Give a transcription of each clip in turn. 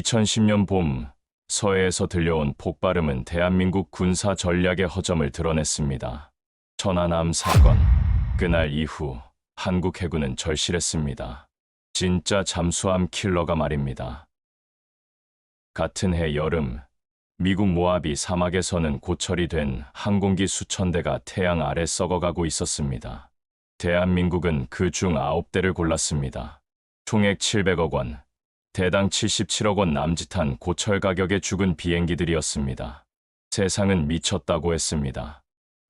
2010년 봄, 서해에서 들려온 폭발음은 대한민국 군사 전략의 허점을 드러냈습니다. 천안함 사건. 그날 이후 한국 해군은 절실했습니다. 진짜 잠수함 킬러가 말입니다. 같은 해 여름, 미국 모하비 사막에서는 고철이 된 항공기 수천 대가 태양 아래 썩어가고 있었습니다. 대한민국은 그 중 9대를 골랐습니다. 총액 700억 원, 대당 77억 원 남짓한 고철 가격의 죽은 비행기들이었습니다. 세상은 미쳤다고 했습니다.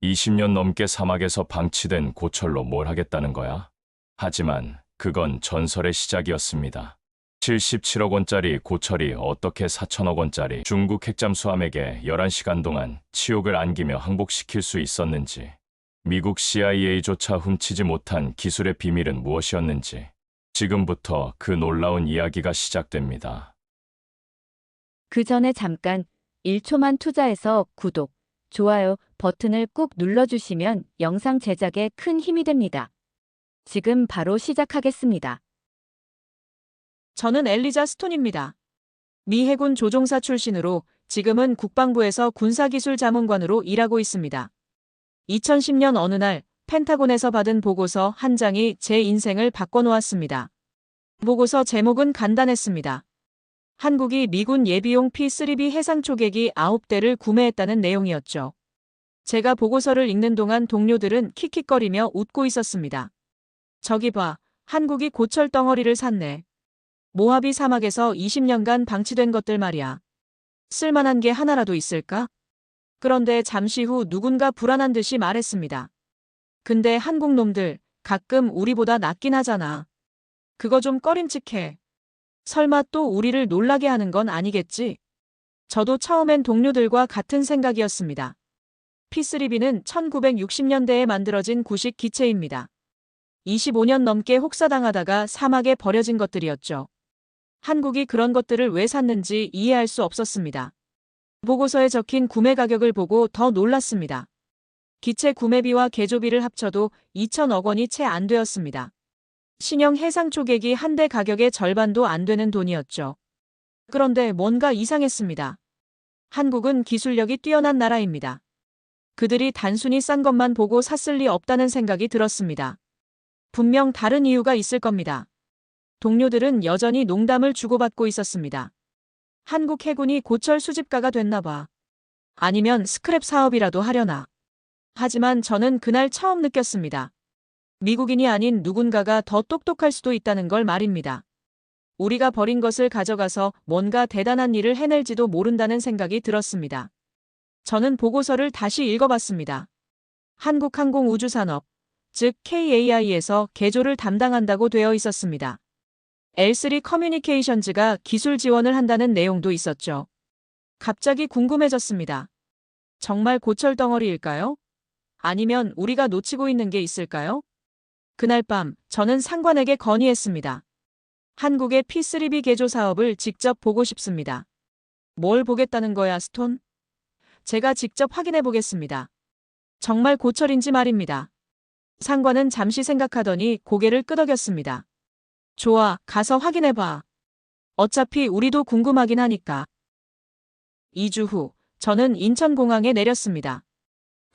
20년 넘게 사막에서 방치된 고철로 뭘 하겠다는 거야? 하지만 그건 전설의 시작이었습니다. 77억 원짜리 고철이 어떻게 4천억 원짜리 중국 핵잠수함에게 11시간 동안 치욕을 안기며 항복시킬 수 있었는지, 미국 CIA조차 훔치지 못한 기술의 비밀은 무엇이었는지, 지금부터 그 놀라운 이야기가 시작됩니다. 그 전에 잠깐 1초만 투자해서 구독, 좋아요 버튼을 꾹 눌러주시면 영상 제작에 큰 힘이 됩니다. 지금 바로 시작하겠습니다. 저는 엘리자 스톤입니다. 미 해군 조종사 출신으로 지금은 국방부에서 군사기술자문관으로 일하고 있습니다. 2010년 어느 날 펜타곤에서 받은 보고서 한 장이 제 인생을 바꿔놓았습니다. 보고서 제목은 간단했습니다. 한국이 미군 예비용 P-3B 해상초계기 9대를 구매했다는 내용이었죠. 제가 보고서를 읽는 동안 동료들은 킥킥거리며 웃고 있었습니다. 저기 봐, 한국이 고철 덩어리를 샀네. 모하비 사막에서 20년간 방치된 것들 말이야. 쓸만한 게 하나라도 있을까? 그런데 잠시 후 누군가 불안한 듯이 말했습니다. 근데 한국 놈들 가끔 우리보다 낫긴 하잖아. 그거 좀 꺼림칙해. 설마 또 우리를 놀라게 하는 건 아니겠지? 저도 처음엔 동료들과 같은 생각이었습니다. P-3B는 1960년대에 만들어진 구식 기체입니다. 25년 넘게 혹사당하다가 사막에 버려진 것들이었죠. 한국이 그런 것들을 왜 샀는지 이해할 수 없었습니다. 보고서에 적힌 구매 가격을 보고 더 놀랐습니다. 기체 구매비와 개조비를 합쳐도 2천억 원이 채 안 되었습니다. 신형 해상초계기 한 대 가격의 절반도 안 되는 돈이었죠. 그런데 뭔가 이상했습니다. 한국은 기술력이 뛰어난 나라입니다. 그들이 단순히 싼 것만 보고 샀을 리 없다는 생각이 들었습니다. 분명 다른 이유가 있을 겁니다. 동료들은 여전히 농담을 주고받고 있었습니다. 한국 해군이 고철 수집가가 됐나 봐. 아니면 스크랩 사업이라도 하려나. 하지만 저는 그날 처음 느꼈습니다. 미국인이 아닌 누군가가 더 똑똑할 수도 있다는 걸 말입니다. 우리가 버린 것을 가져가서 뭔가 대단한 일을 해낼지도 모른다는 생각이 들었습니다. 저는 보고서를 다시 읽어봤습니다. 한국항공우주산업, 즉 KAI에서 개조를 담당한다고 되어 있었습니다. L3 커뮤니케이션즈가 기술 지원을 한다는 내용도 있었죠. 갑자기 궁금해졌습니다. 정말 고철 덩어리일까요? 아니면 우리가 놓치고 있는 게 있을까요? 그날 밤 저는 상관에게 건의했습니다. 한국의 P-3B 개조 사업을 직접 보고 싶습니다. 뭘 보겠다는 거야, 스톤? 제가 직접 확인해 보겠습니다. 정말 고철인지 말입니다. 상관은 잠시 생각하더니 고개를 끄덕였습니다. 좋아, 가서 확인해 봐. 어차피 우리도 궁금하긴 하니까. 2주 후, 저는 인천공항에 내렸습니다.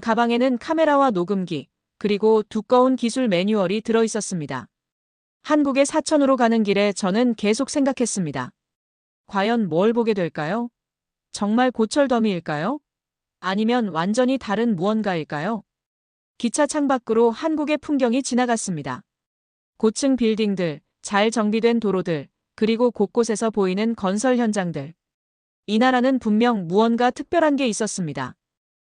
가방에는 카메라와 녹음기, 그리고 두꺼운 기술 매뉴얼이 들어 있었습니다. 한국의 사천으로 가는 길에 저는 계속 생각했습니다. 과연 뭘 보게 될까요? 정말 고철 더미일까요? 아니면 완전히 다른 무언가일까요? 기차 창밖으로 한국의 풍경이 지나갔습니다. 고층 빌딩들, 잘 정비된 도로들, 그리고 곳곳에서 보이는 건설 현장들. 이 나라는 분명 무언가 특별한 게 있었습니다.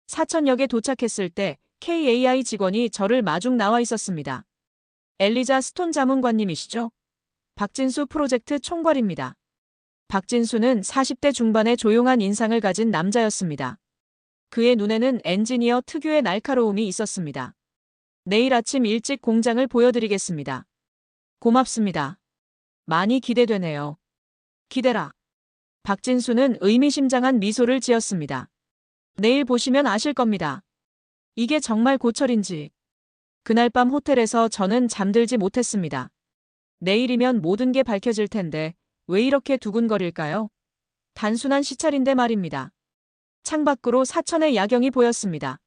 사천역에 도착했을 때 KAI 직원이 저를 마중 나와 있었습니다. 엘리자 스톤 자문관님이시죠? 박진수 프로젝트 총괄입니다. 박진수는 40대 중반의 조용한 인상을 가진 남자였습니다. 그의 눈에는 엔지니어 특유의 날카로움이 있었습니다. 내일 아침 일찍 공장을 보여드리겠습니다. 고맙습니다. 많이 기대되네요. 기대라. 박진수는 의미심장한 미소를 지었습니다. 내일 보시면 아실 겁니다. 이게 정말 고철인지. 그날 밤 호텔에서 저는 잠들지 못했습니다. 내일이면 모든 게 밝혀질 텐데 왜 이렇게 두근거릴까요? 단순한 시찰인데 말입니다. 창밖으로 사천의 야경이 보였습니다.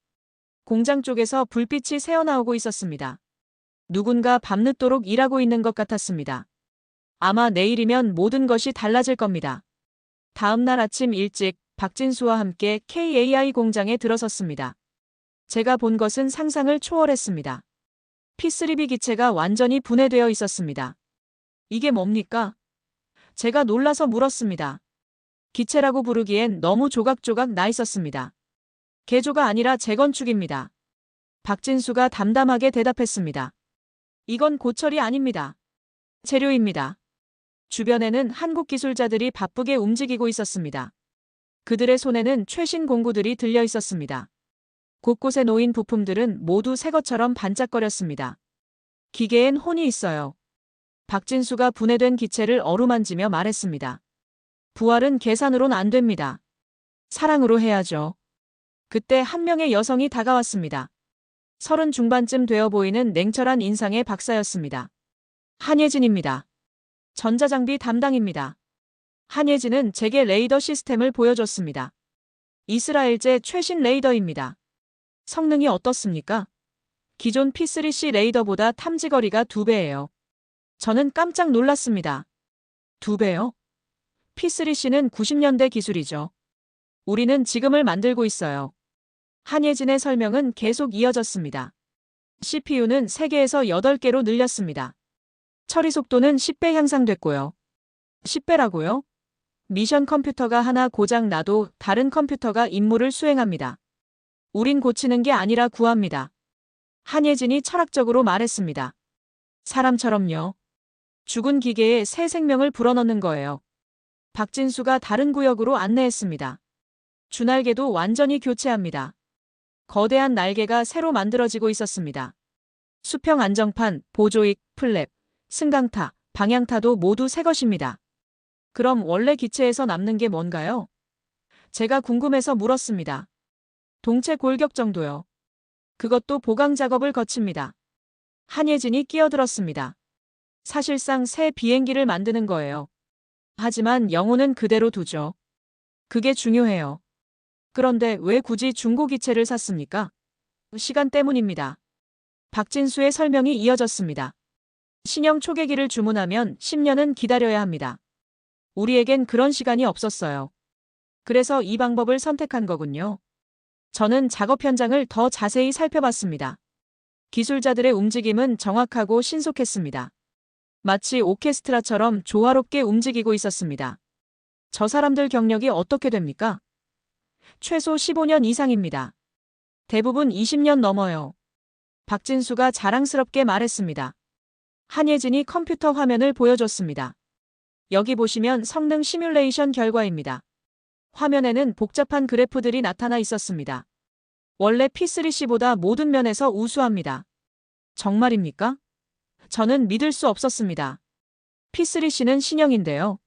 공장 쪽에서 불빛이 새어나오고 있었습니다. 누군가 밤늦도록 일하고 있는 것 같았습니다. 아마 내일이면 모든 것이 달라질 겁니다. 다음 날 아침 일찍 박진수와 함께 KAI 공장에 들어섰습니다. 제가 본 것은 상상을 초월했습니다. P3B 기체가 완전히 분해되어 있었습니다. 이게 뭡니까? 제가 놀라서 물었습니다. 기체라고 부르기엔 너무 조각조각 나 있었습니다. 개조가 아니라 재건축입니다. 박진수가 담담하게 대답했습니다. 이건 고철이 아닙니다. 재료입니다. 주변에는 한국 기술자들이 바쁘게 움직이고 있었습니다. 그들의 손에는 최신 공구들이 들려 있었습니다. 곳곳에 놓인 부품들은 모두 새 것처럼 반짝거렸습니다. 기계엔 혼이 있어요. 박진수가 분해된 기체를 어루만지며 말했습니다. 부활은 계산으론 안 됩니다. 사랑으로 해야죠. 그때 한 명의 여성이 다가왔습니다. 30 중반쯤 되어 보이는 냉철한 인상의 박사였습니다. 한예진입니다. 전자장비 담당입니다. 한예진은 제게 레이더 시스템을 보여줬습니다. 이스라엘제 최신 레이더입니다. 성능이 어떻습니까? 기존 P3C 레이더보다 탐지거리가 2배예요. 저는 깜짝 놀랐습니다. 2배요? P3C는 90년대 기술이죠. 우리는 지금을 만들고 있어요. 한예진의 설명은 계속 이어졌습니다. CPU는 3개에서 8개로 늘렸습니다. 처리 속도는 10배 향상됐고요. 10배라고요? 미션 컴퓨터가 하나 고장 나도 다른 컴퓨터가 임무를 수행합니다. 우린 고치는 게 아니라 구합니다. 한예진이 철학적으로 말했습니다. 사람처럼요. 죽은 기계에 새 생명을 불어넣는 거예요. 박진수가 다른 구역으로 안내했습니다. 주날개도 완전히 교체합니다. 거대한 날개가 새로 만들어지고 있었습니다. 수평 안정판, 보조익, 플랩, 승강타, 방향타도 모두 새 것입니다. 그럼 원래 기체에서 남는 게 뭔가요? 제가 궁금해서 물었습니다. 동체 골격 정도요. 그것도 보강 작업을 거칩니다. 한예진이 끼어들었습니다. 사실상 새 비행기를 만드는 거예요. 하지만 영혼은 그대로 두죠. 그게 중요해요. 그런데 왜 굳이 중고 기체를 샀습니까? 시간 때문입니다. 박진수의 설명이 이어졌습니다. 신형 초계기를 주문하면 10년은 기다려야 합니다. 우리에겐 그런 시간이 없었어요. 그래서 이 방법을 선택한 거군요. 저는 작업 현장을 더 자세히 살펴봤습니다. 기술자들의 움직임은 정확하고 신속했습니다. 마치 오케스트라처럼 조화롭게 움직이고 있었습니다. 저 사람들 경력이 어떻게 됩니까? 최소 15년 이상입니다. 대부분 20년 넘어요. 박진수가 자랑스럽게 말했습니다. 한예진이 컴퓨터 화면을 보여줬습니다. 여기 보시면 성능 시뮬레이션 결과입니다. 화면에는 복잡한 그래프들이 나타나 있었습니다. 원래 P3C보다 모든 면에서 우수합니다. 정말입니까? 저는 믿을 수 없었습니다. P3C는 신형인데요.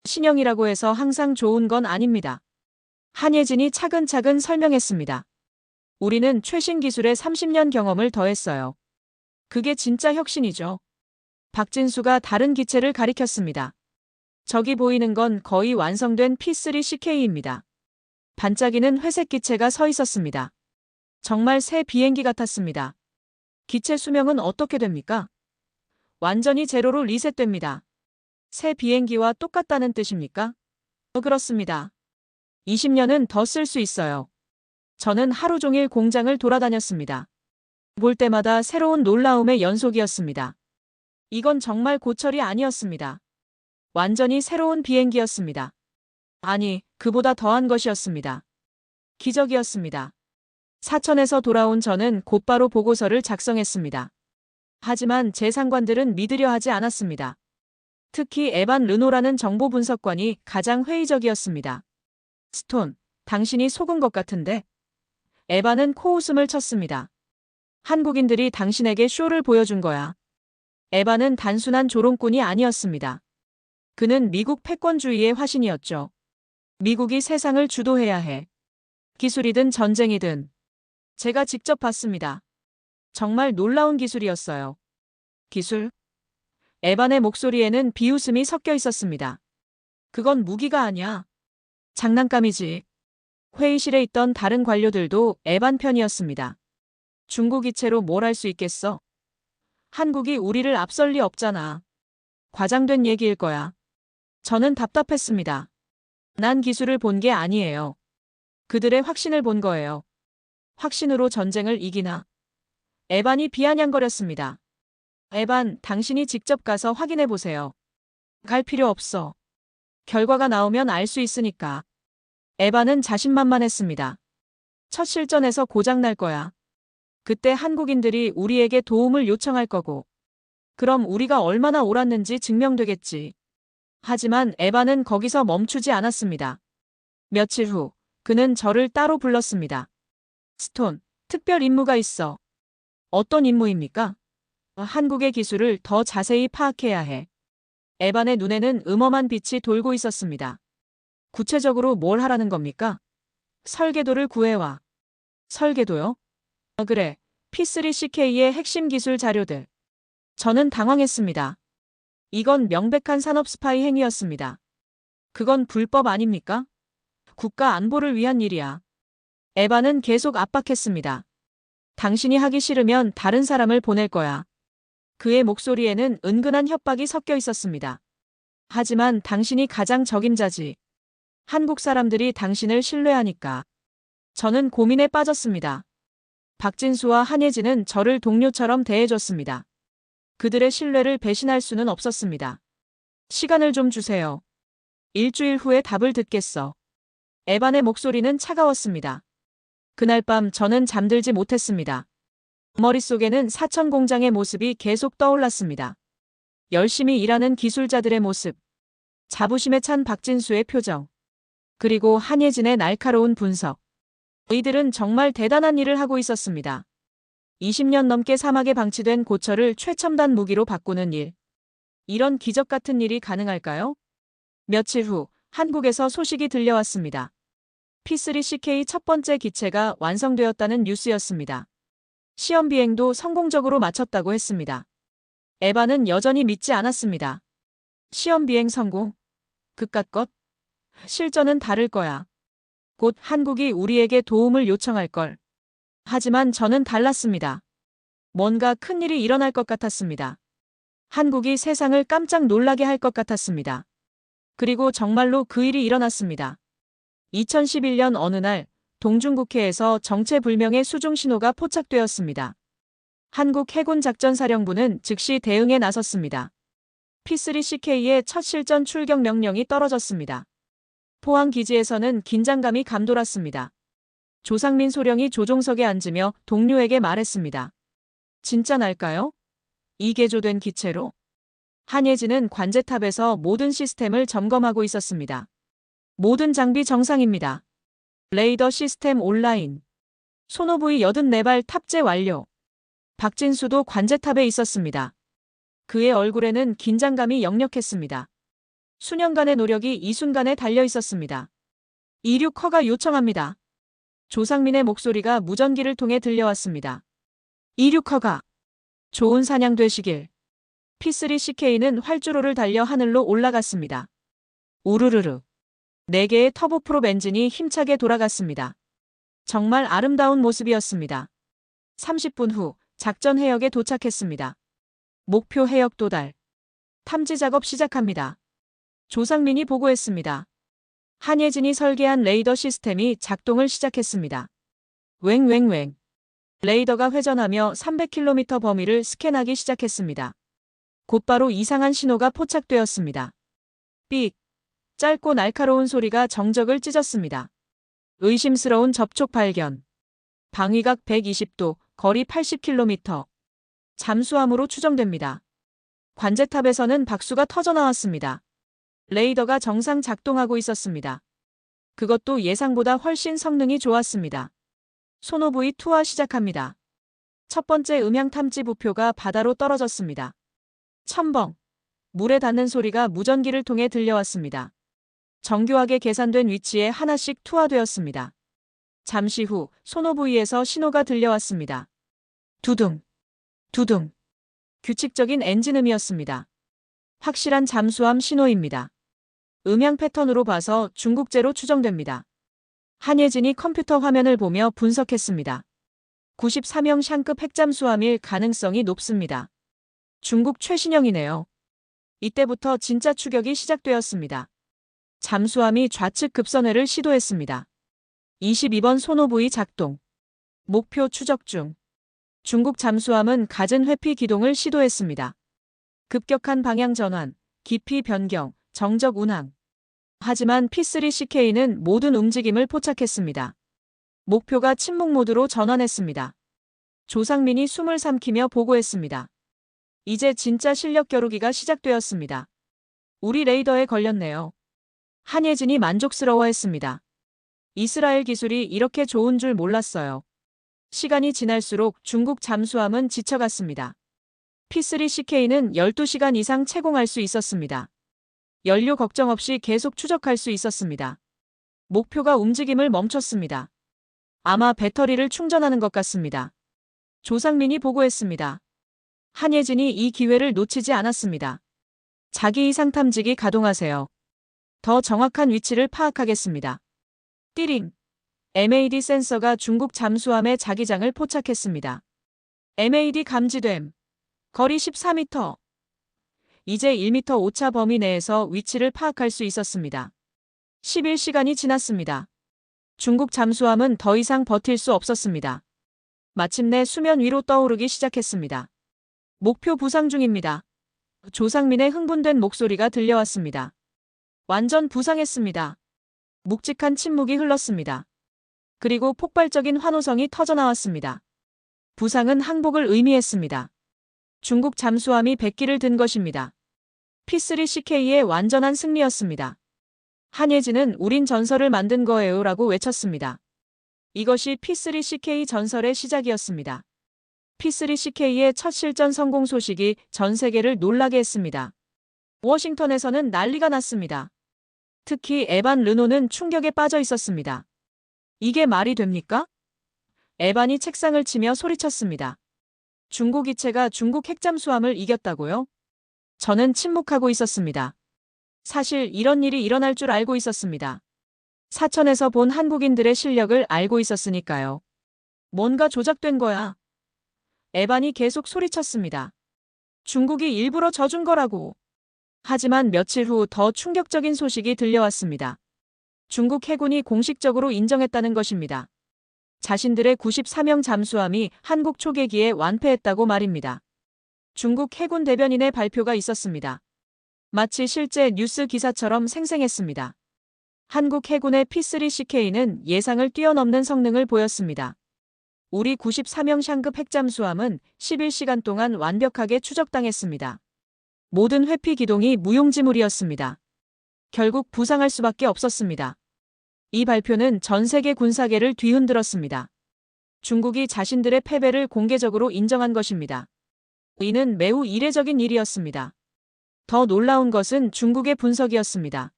신형이라고 해서 항상 좋은 건 아닙니다. 한예진이 차근차근 설명했습니다. 우리는 최신 기술에 30년 경험을 더했어요. 그게 진짜 혁신이죠. 박진수가 다른 기체를 가리켰습니다. 저기 보이는 건 거의 완성된 P3CK입니다. 반짝이는 회색 기체가 서 있었습니다. 정말 새 비행기 같았습니다. 기체 수명은 어떻게 됩니까? 완전히 제로로 리셋됩니다. 새 비행기와 똑같다는 뜻입니까? 그렇습니다. 20년은 더 쓸 수 있어요. 저는 하루 종일 공장을 돌아다녔습니다. 볼 때마다 새로운 놀라움의 연속이었습니다. 이건 정말 고철이 아니었습니다. 완전히 새로운 비행기였습니다. 아니, 그보다 더한 것이었습니다. 기적이었습니다. 사천에서 돌아온 저는 곧바로 보고서를 작성했습니다. 하지만 제 상관들은 믿으려 하지 않았습니다. 특히 에반 르노라는 정보 분석관이 가장 회의적이었습니다. 스톤, 당신이 속은 것 같은데? 에반은 코웃음을 쳤습니다. 한국인들이 당신에게 쇼를 보여준 거야. 에반은 단순한 조롱꾼이 아니었습니다. 그는 미국 패권주의의 화신이었죠. 미국이 세상을 주도해야 해. 기술이든 전쟁이든. 제가 직접 봤습니다. 정말 놀라운 기술이었어요. 기술? 에반의 목소리에는 비웃음이 섞여 있었습니다. 그건 무기가 아니야. 장난감이지. 회의실에 있던 다른 관료들도 에반 편이었습니다. 중국 이체로 뭘 할 수 있겠어? 한국이 우리를 앞설 리 없잖아. 과장된 얘기일 거야. 저는 답답했습니다. 난 기술을 본 게 아니에요. 그들의 확신을 본 거예요. 확신으로 전쟁을 이기나? 에반이 비아냥거렸습니다. 에반, 당신이 직접 가서 확인해 보세요. 갈 필요 없어. 결과가 나오면 알 수 있으니까. 에반은 자신만만했습니다. 첫 실전에서 고장 날 거야. 그때 한국인들이 우리에게 도움을 요청할 거고. 그럼 우리가 얼마나 옳았는지 증명되겠지. 하지만 에반은 거기서 멈추지 않았습니다. 며칠 후, 그는 저를 따로 불렀습니다. 스톤, 특별 임무가 있어. 어떤 임무입니까? 한국의 기술을 더 자세히 파악해야 해. 에반의 눈에는 음험한 빛이 돌고 있었습니다. 구체적으로 뭘 하라는 겁니까? 설계도를 구해와. 설계도요? 그래. P3CK의 핵심 기술 자료들. 저는 당황했습니다. 이건 명백한 산업 스파이 행위였습니다. 그건 불법 아닙니까? 국가 안보를 위한 일이야. 에반은 계속 압박했습니다. 당신이 하기 싫으면 다른 사람을 보낼 거야. 그의 목소리에는 은근한 협박이 섞여 있었습니다. 하지만 당신이 가장 적임자지. 한국 사람들이 당신을 신뢰하니까. 저는 고민에 빠졌습니다. 박진수와 한예진은 저를 동료처럼 대해줬습니다. 그들의 신뢰를 배신할 수는 없었습니다. 시간을 좀 주세요. 일주일 후에 답을 듣겠어. 에반의 목소리는 차가웠습니다. 그날 밤 저는 잠들지 못했습니다. 머릿속에는 사천 공장의 모습이 계속 떠올랐습니다. 열심히 일하는 기술자들의 모습, 자부심에 찬 박진수의 표정, 그리고 한예진의 날카로운 분석. 이들은 정말 대단한 일을 하고 있었습니다. 20년 넘게 사막에 방치된 고철을 최첨단 무기로 바꾸는 일. 이런 기적 같은 일이 가능할까요? 며칠 후 한국에서 소식이 들려왔습니다. P3CK 첫 번째 기체가 완성되었다는 뉴스였습니다. 시험 비행도 성공적으로 마쳤다고 했습니다. 에반은 여전히 믿지 않았습니다. 시험 비행 성공? 그깟 것? 실전은 다를 거야. 곧 한국이 우리에게 도움을 요청할 걸. 하지만 저는 달랐습니다. 뭔가 큰일이 일어날 것 같았습니다. 한국이 세상을 깜짝 놀라게 할 것 같았습니다. 그리고 정말로 그 일이 일어났습니다. 2011년 어느 날 동중국해에서 정체불명의 수중 신호가 포착되었습니다. 한국 해군작전사령부는 즉시 대응에 나섰습니다. P3CK의 첫 실전 출격 명령이 떨어졌습니다. 포항기지에서는 긴장감이 감돌았습니다. 조상민 소령이 조종석에 앉으며 동료에게 말했습니다. 진짜 날까요? 이 개조된 기체로? 한예진은 관제탑에서 모든 시스템을 점검하고 있었습니다. 모든 장비 정상입니다. 레이더 시스템 온라인. 소노부이 84발 탑재 완료. 박진수도 관제탑에 있었습니다. 그의 얼굴에는 긴장감이 역력했습니다. 수년간의 노력이 이 순간에 달려 있었습니다. 이륙허가 요청합니다. 조상민의 목소리가 무전기를 통해 들려왔습니다. 이륙허가. 좋은 사냥 되시길. P3CK는 활주로를 달려 하늘로 올라갔습니다. 우르르르. 4개의 터보프롭 엔진이 힘차게 돌아갔습니다. 정말 아름다운 모습이었습니다. 30분 후 작전 해역에 도착했습니다. 목표 해역 도달. 탐지 작업 시작합니다. 조상민이 보고했습니다. 한예진이 설계한 레이더 시스템이 작동을 시작했습니다. 웽웽웽. 레이더가 회전하며 300km 범위를 스캔하기 시작했습니다. 곧바로 이상한 신호가 포착되었습니다. 삑. 짧고 날카로운 소리가 정적을 찢었습니다. 의심스러운 접촉 발견. 방위각 120도, 거리 80km. 잠수함으로 추정됩니다. 관제탑에서는 박수가 터져나왔습니다. 레이더가 정상 작동하고 있었습니다. 그것도 예상보다 훨씬 성능이 좋았습니다. 소노부이 투하 시작합니다. 첫 번째 음향 탐지 부표가 바다로 떨어졌습니다. 첨벙. 물에 닿는 소리가 무전기를 통해 들려왔습니다. 정교하게 계산된 위치에 하나씩 투하되었습니다. 잠시 후 소노부이에서 신호가 들려왔습니다. 두둥. 두둥. 규칙적인 엔진음이었습니다. 확실한 잠수함 신호입니다. 음향 패턴으로 봐서 중국제로 추정됩니다. 한예진이 컴퓨터 화면을 보며 분석했습니다. 94명 샹급 핵잠수함일 가능성이 높습니다. 중국 최신형이네요. 이때부터 진짜 추격이 시작되었습니다. 잠수함이 좌측 급선회를 시도했습니다. 22번 소노부의 작동. 목표 추적 중. 중국 잠수함은 갖은 회피 기동을 시도했습니다. 급격한 방향 전환, 깊이 변경, 정적 운항. 하지만 P3CK는 모든 움직임을 포착했습니다. 목표가 침묵 모드로 전환했습니다. 조상민이 숨을 삼키며 보고했습니다. 이제 진짜 실력 겨루기가 시작되었습니다. 우리 레이더에 걸렸네요. 한예진이 만족스러워했습니다. 이스라엘 기술이 이렇게 좋은 줄 몰랐어요. 시간이 지날수록 중국 잠수함은 지쳐갔습니다. P3CK는 12시간 이상 채공할 수 있었습니다. 연료 걱정 없이 계속 추적할 수 있었습니다. 목표가 움직임을 멈췄습니다. 아마 배터리를 충전하는 것 같습니다. 조상민이 보고했습니다. 한예진이 이 기회를 놓치지 않았습니다. 자기 이상 탐지기 가동하세요. 더 정확한 위치를 파악하겠습니다. 띠링. MAD 센서가 중국 잠수함의 자기장을 포착했습니다. MAD 감지됨. 거리 14m. 이제 1m 오차 범위 내에서 위치를 파악할 수 있었습니다. 11시간이 지났습니다. 중국 잠수함은 더 이상 버틸 수 없었습니다. 마침내 수면 위로 떠오르기 시작했습니다. 목표 부상 중입니다. 조상민의 흥분된 목소리가 들려왔습니다. 완전 부상했습니다. 묵직한 침묵이 흘렀습니다. 그리고 폭발적인 환호성이 터져나왔습니다. 부상은 항복을 의미했습니다. 중국 잠수함이 백기를 든 것입니다. P3CK의 완전한 승리였습니다. 한예진은 우린 전설을 만든 거예요 라고 외쳤습니다. 이것이 P3CK 전설의 시작이었습니다. P3CK의 첫 실전 성공 소식이 전 세계를 놀라게 했습니다. 워싱턴에서는 난리가 났습니다. 특히 에반 르노는 충격에 빠져 있었습니다. 이게 말이 됩니까? 에반이 책상을 치며 소리쳤습니다. 중국 기체가 중국 핵잠수함을 이겼다고요? 저는 침묵하고 있었습니다. 사실 이런 일이 일어날 줄 알고 있었습니다. 사천에서 본 한국인들의 실력을 알고 있었으니까요. 뭔가 조작된 거야. 에반이 계속 소리쳤습니다. 중국이 일부러 져준 거라고. 하지만 며칠 후 더 충격적인 소식이 들려왔습니다. 중국 해군이 공식적으로 인정했다는 것입니다. 자신들의 94명 잠수함이 한국 초계기에 완패했다고 말입니다. 중국 해군 대변인의 발표가 있었습니다. 마치 실제 뉴스 기사처럼 생생했습니다. 한국 해군의 P3CK는 예상을 뛰어넘는 성능을 보였습니다. 우리 94명 샹급 핵잠수함은 11시간 동안 완벽하게 추적당했습니다. 모든 회피 기동이 무용지물이었습니다. 결국 부상할 수밖에 없었습니다. 이 발표는 전 세계 군사계를 뒤흔들었습니다. 중국이 자신들의 패배를 공개적으로 인정한 것입니다. 이는 매우 이례적인 일이었습니다. 더 놀라운 것은 중국의 분석이었습니다.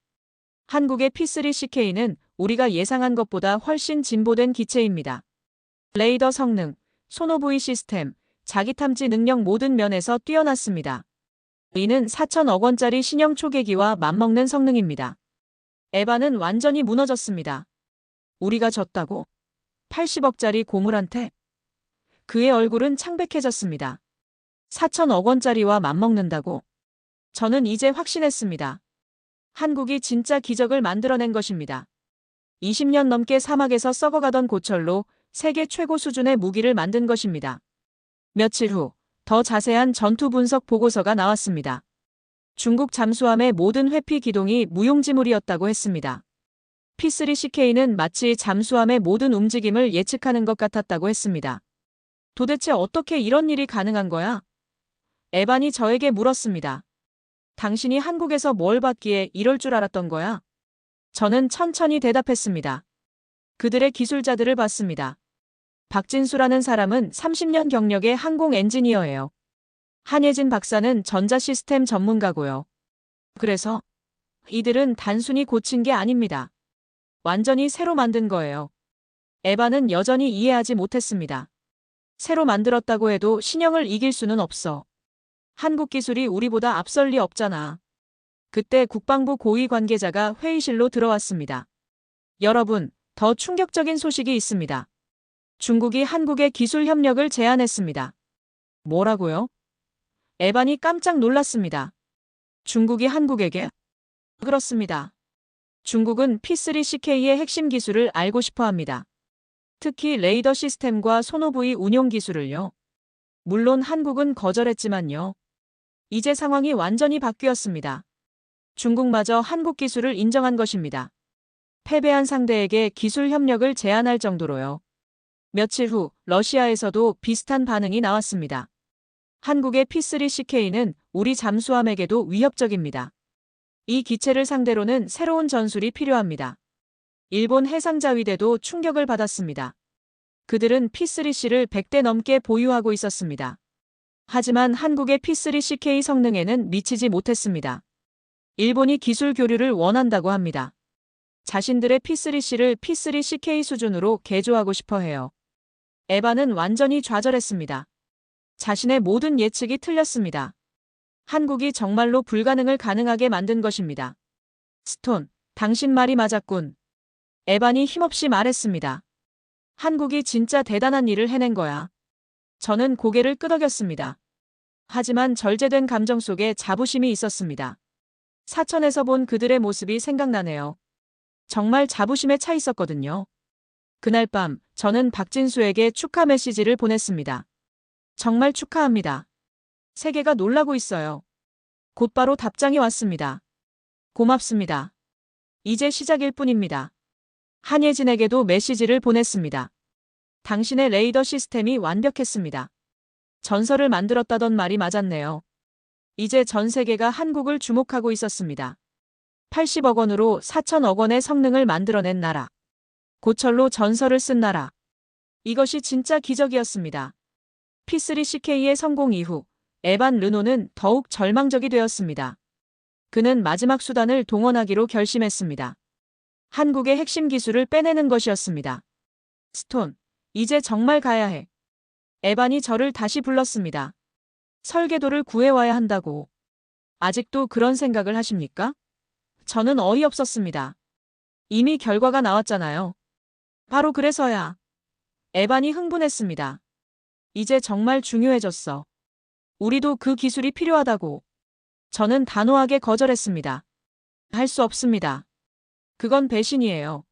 한국의 P3CK는 우리가 예상한 것보다 훨씬 진보된 기체입니다. 레이더 성능, 소노부이 시스템, 자기탐지 능력 모든 면에서 뛰어났습니다. 이는 4천억 원짜리 신형 초계기와 맞먹는 성능입니다. 에바는 완전히 무너졌습니다. 우리가 졌다고? 80억짜리 고물한테? 그의 얼굴은 창백해졌습니다. 4천억 원짜리와 맞먹는다고? 저는 이제 확신했습니다. 한국이 진짜 기적을 만들어낸 것입니다. 20년 넘게 사막에서 썩어가던 고철로 세계 최고 수준의 무기를 만든 것입니다. 며칠 후 더 자세한 전투 분석 보고서가 나왔습니다. 중국 잠수함의 모든 회피 기동이 무용지물이었다고 했습니다. P3CK는 마치 잠수함의 모든 움직임을 예측하는 것 같았다고 했습니다. 도대체 어떻게 이런 일이 가능한 거야? 에반이 저에게 물었습니다. 당신이 한국에서 뭘 봤기에 이럴 줄 알았던 거야? 저는 천천히 대답했습니다. 그들의 기술자들을 봤습니다. 박진수라는 사람은 30년 경력의 항공 엔지니어예요. 한예진 박사는 전자시스템 전문가고요. 그래서 이들은 단순히 고친 게 아닙니다. 완전히 새로 만든 거예요. 에바는 여전히 이해하지 못했습니다. 새로 만들었다고 해도 신형을 이길 수는 없어. 한국 기술이 우리보다 앞설 리 없잖아. 그때 국방부 고위 관계자가 회의실로 들어왔습니다. 여러분, 더 충격적인 소식이 있습니다. 중국이 한국에 기술 협력을 제안했습니다. 뭐라고요? 에반이 깜짝 놀랐습니다. 중국이 한국에게? 그렇습니다. 중국은 P3CK의 핵심 기술을 알고 싶어 합니다. 특히 레이더 시스템과 소노부의 운용 기술을요. 물론 한국은 거절했지만요. 이제 상황이 완전히 바뀌었습니다. 중국마저 한국 기술을 인정한 것입니다. 패배한 상대에게 기술 협력을 제안할 정도로요. 며칠 후 러시아에서도 비슷한 반응이 나왔습니다. 한국의 P3CK는 우리 잠수함에게도 위협적입니다. 이 기체를 상대로는 새로운 전술이 필요합니다. 일본 해상자위대도 충격을 받았습니다. 그들은 P3C를 100대 넘게 보유하고 있었습니다. 하지만 한국의 P3CK 성능에는 미치지 못했습니다. 일본이 기술 교류를 원한다고 합니다. 자신들의 P3C를 P3CK 수준으로 개조하고 싶어 해요. 에반은 완전히 좌절했습니다. 자신의 모든 예측이 틀렸습니다. 한국이 정말로 불가능을 가능하게 만든 것입니다. 스톤, 당신 말이 맞았군. 에반이 힘없이 말했습니다. 한국이 진짜 대단한 일을 해낸 거야. 저는 고개를 끄덕였습니다. 하지만 절제된 감정 속에 자부심이 있었습니다. 사천에서 본 그들의 모습이 생각나네요. 정말 자부심에 차 있었거든요. 그날 밤 저는 박진수에게 축하 메시지를 보냈습니다. 정말 축하합니다. 세계가 놀라고 있어요. 곧바로 답장이 왔습니다. 고맙습니다. 이제 시작일 뿐입니다. 한예진에게도 메시지를 보냈습니다. 당신의 레이더 시스템이 완벽했습니다. 전설을 만들었다던 말이 맞았네요. 이제 전 세계가 한국을 주목하고 있었습니다. 80억 원으로 4천억 원의 성능을 만들어낸 나라. 고철로 전설을 쓴 나라. 이것이 진짜 기적이었습니다. P3CK의 성공 이후 에반 르노는 더욱 절망적이 되었습니다. 그는 마지막 수단을 동원하기로 결심했습니다. 한국의 핵심 기술을 빼내는 것이었습니다. 스톤, 이제 정말 가야 해. 에반이 저를 다시 불렀습니다. 설계도를 구해와야 한다고. 아직도 그런 생각을 하십니까? 저는 어이없었습니다. 이미 결과가 나왔잖아요. 바로 그래서야. 에반이 흥분했습니다. 이제 정말 중요해졌어. 우리도 그 기술이 필요하다고. 저는 단호하게 거절했습니다. 할 수 없습니다. 그건 배신이에요.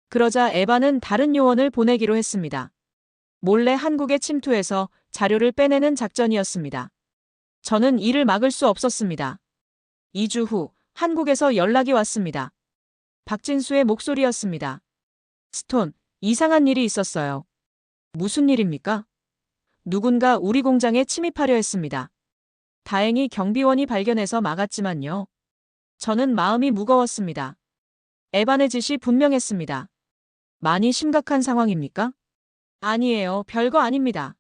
그러자 에반은 다른 요원을 보내기로 했습니다. 몰래 한국에 침투해서 자료를 빼내는 작전이었습니다. 저는 이를 막을 수 없었습니다. 2주 후 한국에서 연락이 왔습니다. 박진수의 목소리였습니다. 스톤, 이상한 일이 있었어요. 무슨 일입니까? 누군가 우리 공장에 침입하려 했습니다. 다행히 경비원이 발견해서 막았지만요. 저는 마음이 무거웠습니다. 에반의 짓이 분명했습니다. 많이 심각한 상황입니까? 아니에요. 별거 아닙니다.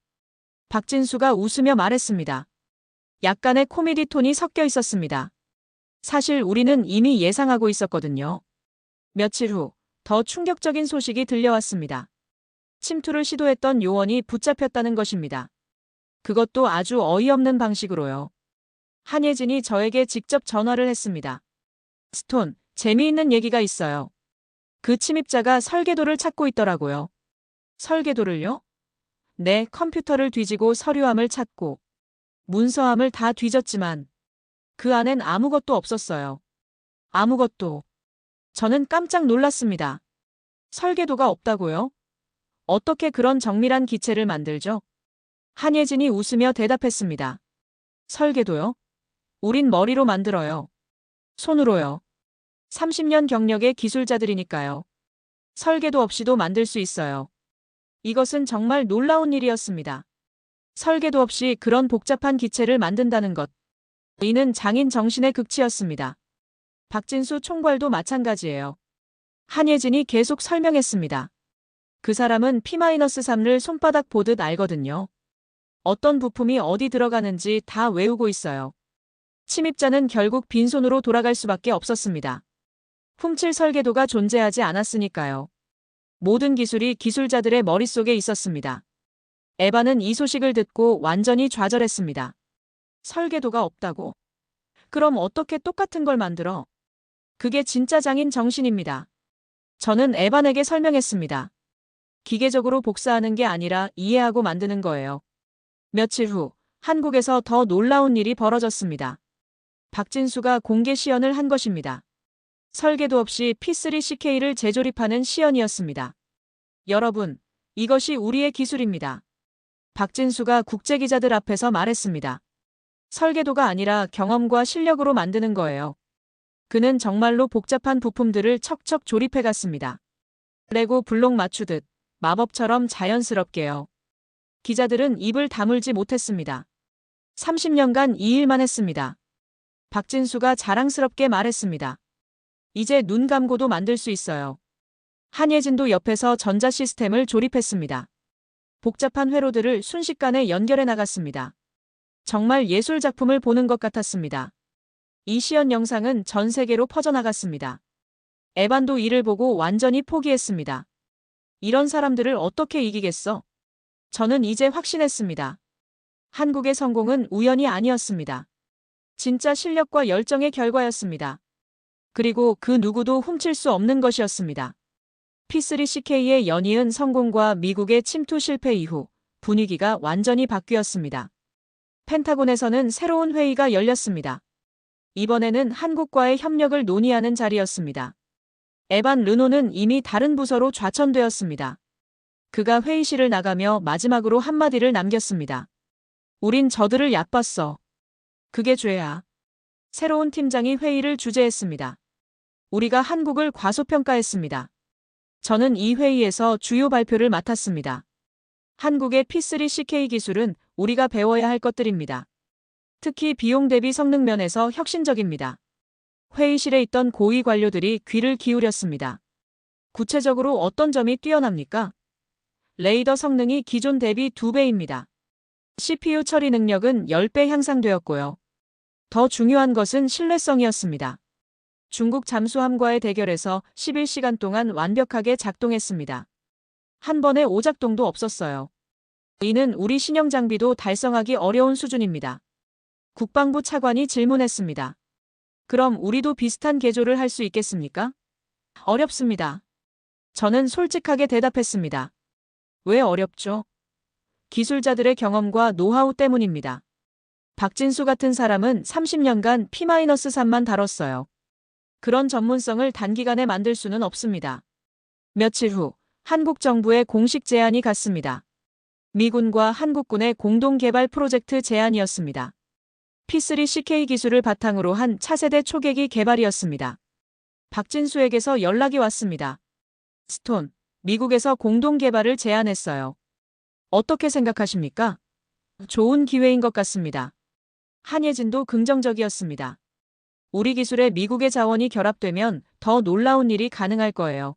박진수가 웃으며 말했습니다. 약간의 코미디 톤이 섞여 있었습니다. 사실 우리는 이미 예상하고 있었거든요. 며칠 후 더 충격적인 소식이 들려왔습니다. 침투를 시도했던 요원이 붙잡혔다는 것입니다. 그것도 아주 어이없는 방식으로요. 한예진이 저에게 직접 전화를 했습니다. 스톤, 재미있는 얘기가 있어요. 그 침입자가 설계도를 찾고 있더라고요. 설계도를요? 네, 컴퓨터를 뒤지고 서류함을 찾고 문서함을 다 뒤졌지만 그 안엔 아무것도 없었어요. 아무것도. 저는 깜짝 놀랐습니다. 설계도가 없다고요? 어떻게 그런 정밀한 기체를 만들죠? 한예진이 웃으며 대답했습니다. 설계도요? 우린 머리로 만들어요. 손으로요. 30년 경력의 기술자들이니까요. 설계도 없이도 만들 수 있어요. 이것은 정말 놀라운 일이었습니다. 설계도 없이 그런 복잡한 기체를 만든다는 것. 이는 장인 정신의 극치였습니다. 박진수 총괄도 마찬가지예요. 한예진이 계속 설명했습니다. 그 사람은 P-3를 손바닥 보듯 알거든요. 어떤 부품이 어디 들어가는지 다 외우고 있어요. 침입자는 결국 빈손으로 돌아갈 수밖에 없었습니다. 훔칠 설계도가 존재하지 않았으니까요. 모든 기술이 기술자들의 머릿속에 있었습니다. 에바는 이 소식을 듣고 완전히 좌절했습니다. 설계도가 없다고? 그럼 어떻게 똑같은 걸 만들어? 그게 진짜 장인 정신입니다. 저는 에반에게 설명했습니다. 기계적으로 복사하는 게 아니라 이해하고 만드는 거예요. 며칠 후, 한국에서 더 놀라운 일이 벌어졌습니다. 박진수가 공개 시연을 한 것입니다. 설계도 없이 P3CK를 재조립하는 시연이었습니다. 여러분, 이것이 우리의 기술입니다. 박진수가 국제기자들 앞에서 말했습니다. 설계도가 아니라 경험과 실력으로 만드는 거예요. 그는 정말로 복잡한 부품들을 척척 조립해 갔습니다. 레고 블록 맞추듯 마법처럼 자연스럽게요. 기자들은 입을 다물지 못했습니다. 30년간 이 일만 했습니다. 박진수가 자랑스럽게 말했습니다. 이제 눈 감고도 만들 수 있어요. 한예진도 옆에서 전자 시스템을 조립했습니다. 복잡한 회로들을 순식간에 연결해 나갔습니다. 정말 예술 작품을 보는 것 같았습니다. 이 시연 영상은 전 세계로 퍼져나갔습니다. 에반도 이를 보고 완전히 포기했습니다. 이런 사람들을 어떻게 이기겠어? 저는 이제 확신했습니다. 한국의 성공은 우연이 아니었습니다. 진짜 실력과 열정의 결과였습니다. 그리고 그 누구도 훔칠 수 없는 것이었습니다. P3CK의 연이은 성공과 미국의 침투 실패 이후 분위기가 완전히 바뀌었습니다. 펜타곤에서는 새로운 회의가 열렸습니다. 이번에는 한국과의 협력을 논의하는 자리였습니다. 에반 르노는 이미 다른 부서로 좌천되었습니다. 그가 회의실을 나가며 마지막으로 한마디를 남겼습니다. 우린 저들을 얕봤어. 그게 죄야. 새로운 팀장이 회의를 주재했습니다. 우리가 한국을 과소평가했습니다. 저는 이 회의에서 주요 발표를 맡았습니다. 한국의 P3CK 기술은 우리가 배워야 할 것들입니다. 특히 비용 대비 성능 면에서 혁신적입니다. 회의실에 있던 고위 관료들이 귀를 기울였습니다. 구체적으로 어떤 점이 뛰어납니까? 레이더 성능이 기존 대비 2배입니다. CPU 처리 능력은 10배 향상되었고요. 더 중요한 것은 신뢰성이었습니다. 중국 잠수함과의 대결에서 11시간 동안 완벽하게 작동했습니다. 한 번의 오작동도 없었어요. 이는 우리 신형 장비도 달성하기 어려운 수준입니다. 국방부 차관이 질문했습니다. 그럼 우리도 비슷한 개조를 할 수 있겠습니까? 어렵습니다. 저는 솔직하게 대답했습니다. 왜 어렵죠? 기술자들의 경험과 노하우 때문입니다. 박진수 같은 사람은 30년간 P-3만 다뤘어요. 그런 전문성을 단기간에 만들 수는 없습니다. 며칠 후 한국 정부의 공식 제안이 갔습니다. 미군과 한국군의 공동 개발 프로젝트 제안이었습니다. P3CK 기술을 바탕으로 한 차세대 초계기 개발이었습니다. 박진수에게서 연락이 왔습니다. 스톤, 미국에서 공동 개발을 제안했어요. 어떻게 생각하십니까? 좋은 기회인 것 같습니다. 한예진도 긍정적이었습니다. 우리 기술에 미국의 자원이 결합되면 더 놀라운 일이 가능할 거예요.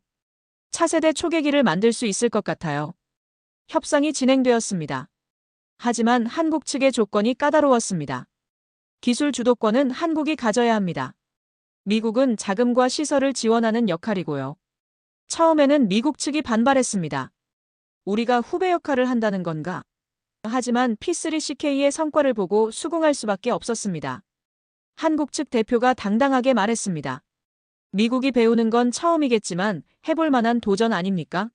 차세대 초계기를 만들 수 있을 것 같아요. 협상이 진행되었습니다. 하지만 한국 측의 조건이 까다로웠습니다. 기술 주도권은 한국이 가져야 합니다. 미국은 자금과 시설을 지원하는 역할이고요. 처음에는 미국 측이 반발했습니다. 우리가 후배 역할을 한다는 건가? 하지만 P3CK의 성과를 보고 수긍할 수밖에 없었습니다. 한국 측 대표가 당당하게 말했습니다. 미국이 배우는 건 처음이겠지만 해볼 만한 도전 아닙니까?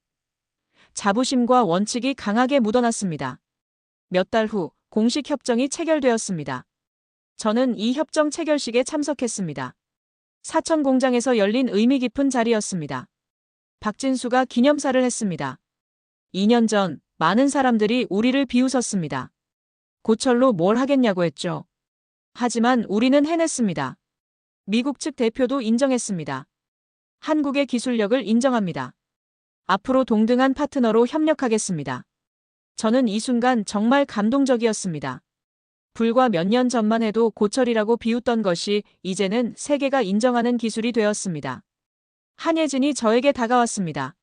자부심과 원칙이 강하게 묻어났습니다. 몇 달 후 공식 협정이 체결되었습니다. 저는 이 협정 체결식에 참석했습니다. 사천 공장에서 열린 의미 깊은 자리였습니다. 박진수가 기념사를 했습니다. 2년 전 많은 사람들이 우리를 비웃었습니다. 고철로 뭘 하겠냐고 했죠. 하지만 우리는 해냈습니다. 미국 측 대표도 인정했습니다. 한국의 기술력을 인정합니다. 앞으로 동등한 파트너로 협력하겠습니다. 저는 이 순간 정말 감동적이었습니다. 불과 몇 년 전만 해도 고철이라고 비웃던 것이 이제는 세계가 인정하는 기술이 되었습니다. 한예진이 저에게 다가왔습니다.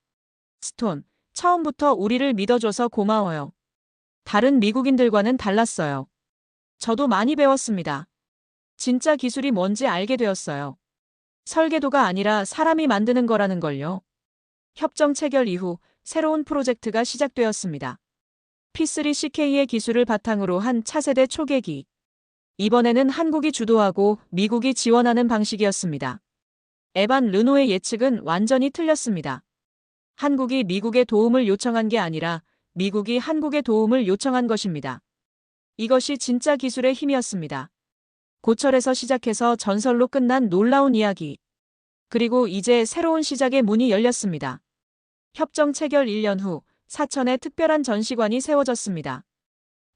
스톤, 처음부터 우리를 믿어줘서 고마워요. 다른 미국인들과는 달랐어요. 저도 많이 배웠습니다. 진짜 기술이 뭔지 알게 되었어요. 설계도가 아니라 사람이 만드는 거라는 걸요. 협정 체결 이후 새로운 프로젝트가 시작되었습니다. P3CK의 기술을 바탕으로 한 차세대 초계기. 이번에는 한국이 주도하고 미국이 지원하는 방식이었습니다. 에반 르노의 예측은 완전히 틀렸습니다. 한국이 미국의 도움을 요청한 게 아니라 미국이 한국의 도움을 요청한 것입니다. 이것이 진짜 기술의 힘이었습니다. 고철에서 시작해서 전설로 끝난 놀라운 이야기. 그리고 이제 새로운 시작의 문이 열렸습니다. 협정 체결 1년 후 사천에 특별한 전시관이 세워졌습니다.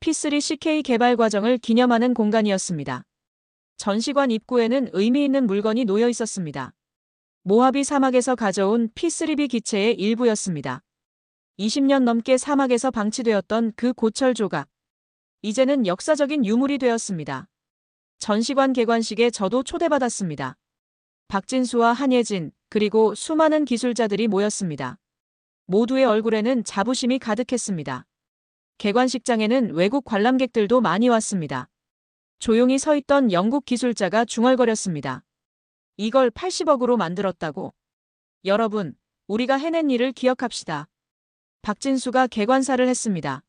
P3CK 개발 과정을 기념하는 공간이었습니다. 전시관 입구에는 의미 있는 물건이 놓여 있었습니다. 모하비 사막에서 가져온 P3B 기체의 일부였습니다. 20년 넘게 사막에서 방치되었던 그 고철 조각. 이제는 역사적인 유물이 되었습니다. 전시관 개관식에 저도 초대받았습니다. 박진수와 한예진, 그리고 수많은 기술자들이 모였습니다. 모두의 얼굴에는 자부심이 가득했습니다. 개관식장에는 외국 관람객들도 많이 왔습니다. 조용히 서 있던 영국 기술자가 중얼거렸습니다. 이걸 80억으로 만들었다고. 여러분, 우리가 해낸 일을 기억합시다. 박진수가 개관사를 했습니다.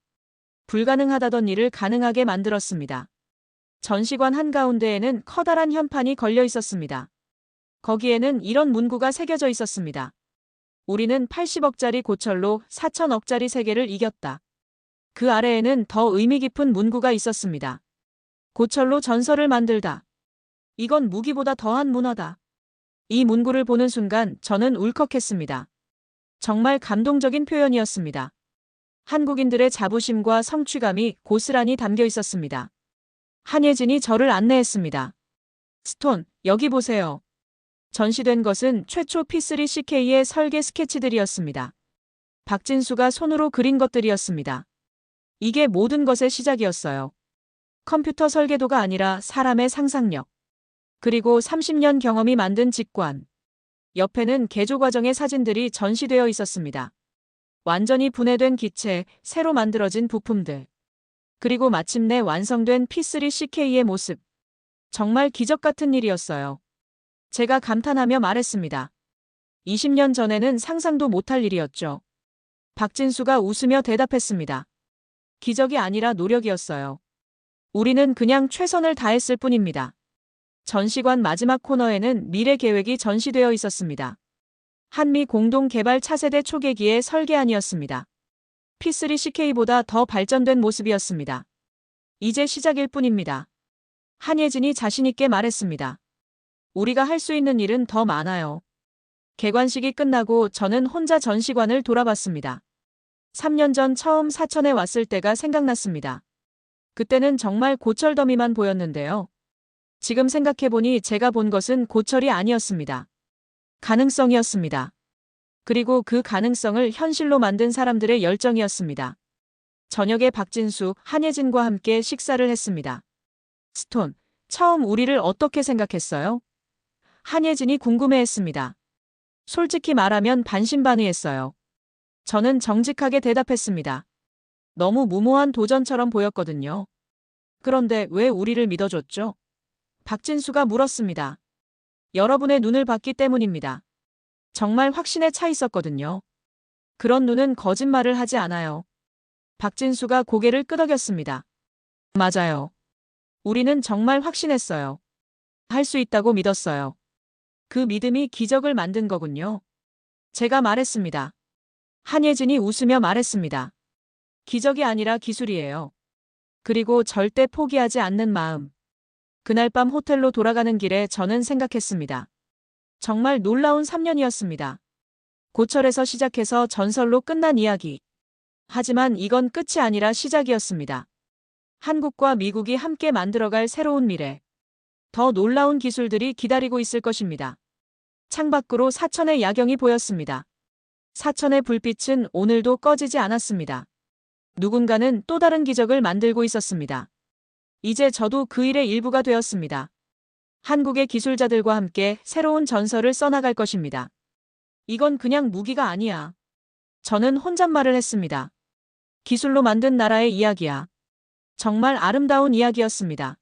불가능하다던 일을 가능하게 만들었습니다. 전시관 한가운데에는 커다란 현판이 걸려 있었습니다. 거기에는 이런 문구가 새겨져 있었습니다. 우리는 80억짜리 고철로 4천억짜리 세계를 이겼다. 그 아래에는 더 의미 깊은 문구가 있었습니다. 고철로 전설을 만들다. 이건 무기보다 더한 문화다. 이 문구를 보는 순간 저는 울컥했습니다. 정말 감동적인 표현이었습니다. 한국인들의 자부심과 성취감이 고스란히 담겨 있었습니다. 한예진이 저를 안내했습니다. 스톤, 여기 보세요. 전시된 것은 최초 P3CK의 설계 스케치들이었습니다. 박진수가 손으로 그린 것들이었습니다. 이게 모든 것의 시작이었어요. 컴퓨터 설계도가 아니라 사람의 상상력. 그리고 30년 경험이 만든 직관. 옆에는 개조 과정의 사진들이 전시되어 있었습니다. 완전히 분해된 기체, 새로 만들어진 부품들. 그리고 마침내 완성된 P3CK의 모습. 정말 기적 같은 일이었어요. 제가 감탄하며 말했습니다. 20년 전에는 상상도 못할 일이었죠. 박진수가 웃으며 대답했습니다. 기적이 아니라 노력이었어요. 우리는 그냥 최선을 다했을 뿐입니다. 전시관 마지막 코너에는 미래 계획이 전시되어 있었습니다. 한미 공동 개발 차세대 초계기의 설계안이었습니다. P3CK보다 더 발전된 모습이었습니다. 이제 시작일 뿐입니다. 한예진이 자신있게 말했습니다. 우리가 할 수 있는 일은 더 많아요. 개관식이 끝나고 저는 혼자 전시관을 돌아봤습니다. 3년 전 처음 사천에 왔을 때가 생각났습니다. 그때는 정말 고철 더미만 보였는데요. 지금 생각해보니 제가 본 것은 고철이 아니었습니다. 가능성이었습니다. 그리고 그 가능성을 현실로 만든 사람들의 열정이었습니다. 저녁에 박진수, 한예진과 함께 식사를 했습니다. 스톤, 처음 우리를 어떻게 생각했어요? 한예진이 궁금해했습니다. 솔직히 말하면 반신반의했어요. 저는 정직하게 대답했습니다. 너무 무모한 도전처럼 보였거든요. 그런데 왜 우리를 믿어줬죠? 박진수가 물었습니다. 여러분의 눈을 봤기 때문입니다. 정말 확신에 차 있었거든요. 그런 눈은 거짓말을 하지 않아요. 박진수가 고개를 끄덕였습니다. 맞아요. 우리는 정말 확신했어요. 할 수 있다고 믿었어요. 그 믿음이 기적을 만든 거군요. 제가 말했습니다. 한예진이 웃으며 말했습니다. 기적이 아니라 기술이에요. 그리고 절대 포기하지 않는 마음. 그날 밤 호텔로 돌아가는 길에 저는 생각했습니다. 정말 놀라운 3년이었습니다. 고철에서 시작해서 전설로 끝난 이야기. 하지만 이건 끝이 아니라 시작이었습니다. 한국과 미국이 함께 만들어갈 새로운 미래. 더 놀라운 기술들이 기다리고 있을 것입니다. 창밖으로 사천의 야경이 보였습니다. 사천의 불빛은 오늘도 꺼지지 않았습니다. 누군가는 또 다른 기적을 만들고 있었습니다. 이제 저도 그 일의 일부가 되었습니다. 한국의 기술자들과 함께 새로운 전설을 써나갈 것입니다. 이건 그냥 무기가 아니야. 저는 혼잣말을 했습니다. 기술로 만든 나라의 이야기야. 정말 아름다운 이야기였습니다.